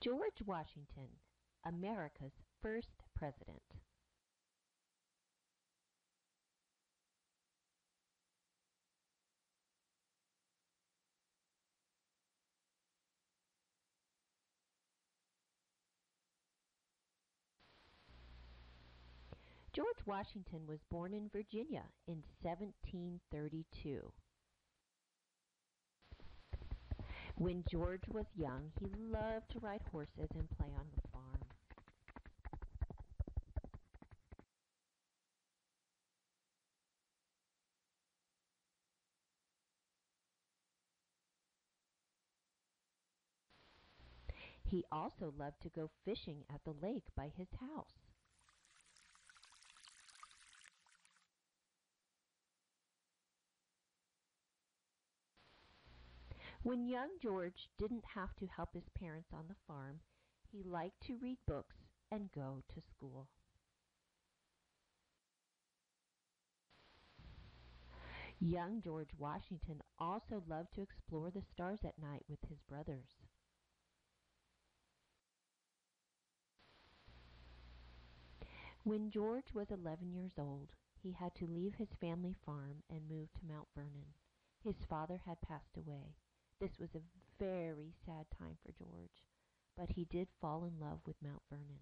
George Washington, America's first president. George Washington was born in Virginia in 1732. When George was young, he loved to ride horses and play on the farm. He also loved to go fishing at the lake by his house. When young George didn't have to help his parents on the farm, he liked to read books and go to school. Young George Washington also loved to explore the stars at night with his brothers. When George was 11 years old, he had to leave his family farm and move to Mount Vernon. His father had passed away. This was a very sad time for George, but he did fall in love with Mount Vernon.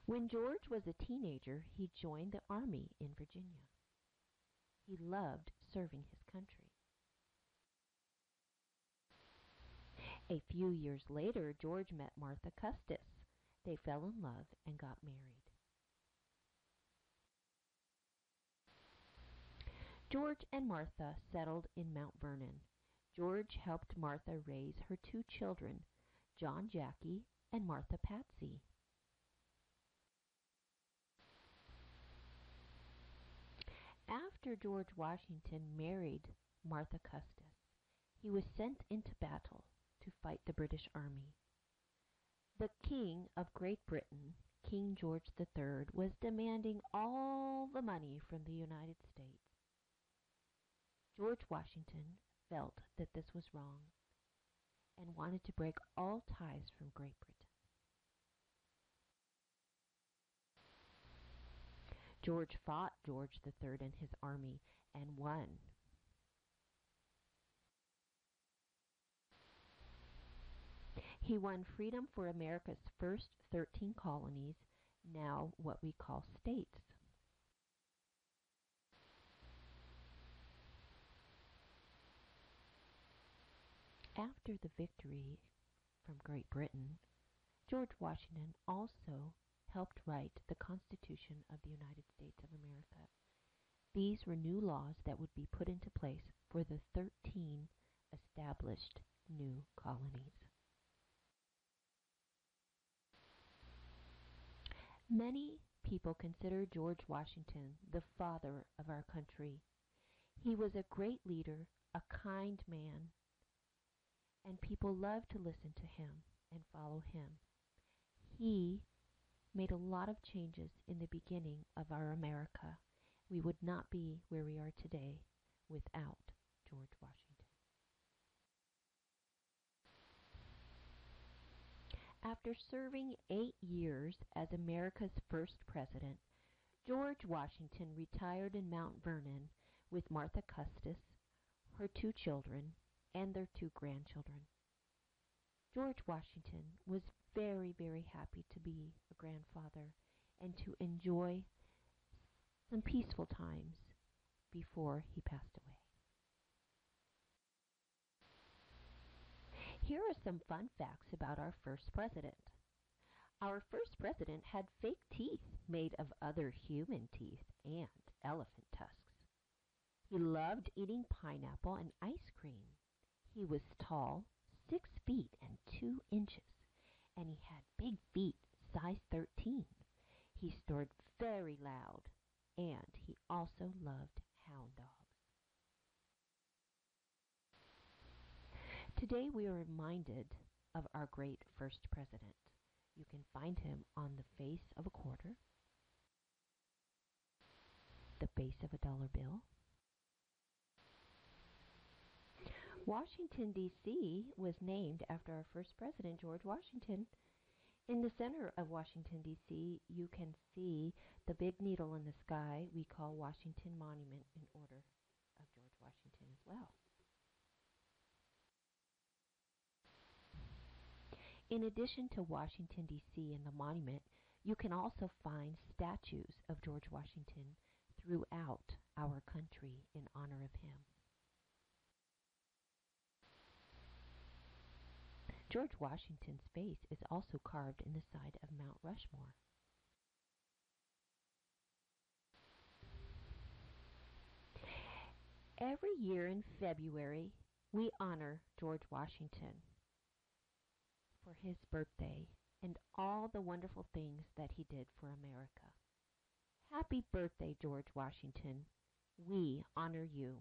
When George was a teenager, he joined the army in Virginia. He loved serving his country. A few years later, George met Martha Custis. They fell in love and got married. George and Martha settled in Mount Vernon. George helped Martha raise her two children, John Jackie and Martha Patsy. After George Washington married Martha Custis, he was sent into battle to fight the British Army. The King of Great Britain, King George III, was demanding all the money from the United States. George Washington felt that this was wrong and wanted to break all ties from Great Britain. George fought George III and his army and won. He won freedom for America's first 13 colonies, now what we call states. After the victory from Great Britain, George Washington also helped write the Constitution of the United States of America. These were new laws that would be put into place for the 13 established new colonies. Many people consider George Washington the father of our country. He was a great leader, a kind man, and people loved to listen to him and follow him. He made a lot of changes in the beginning of our America. We would not be where we are today without George Washington. After serving 8 years as America's first president, George Washington retired in Mount Vernon with Martha Custis, her 2 children, and their 2 grandchildren. George Washington was very, very happy to be a grandfather and to enjoy some peaceful times before he passed away. Here are some fun facts about our first president. Our first president had fake teeth made of other human teeth and elephant tusks. He loved eating pineapple and ice cream. He was tall, 6 feet and 2 inches, and he had big feet, size 13. He snored very loud, and he also loved hound dogs. Today we are reminded of our great first president. You can find him on the face of a quarter, the base of a dollar bill, Washington, D.C. was named after our first president, George Washington. In the center of Washington, D.C., you can see the big needle in the sky we call Washington Monument in order of George Washington as well. In addition to Washington, D.C. and the monument, you can also find statues of George Washington throughout our country in honor of him. George Washington's face is also carved in the side of Mount Rushmore. Every year in February, we honor George Washington for his birthday and all the wonderful things that he did for America. Happy birthday, George Washington. We honor you.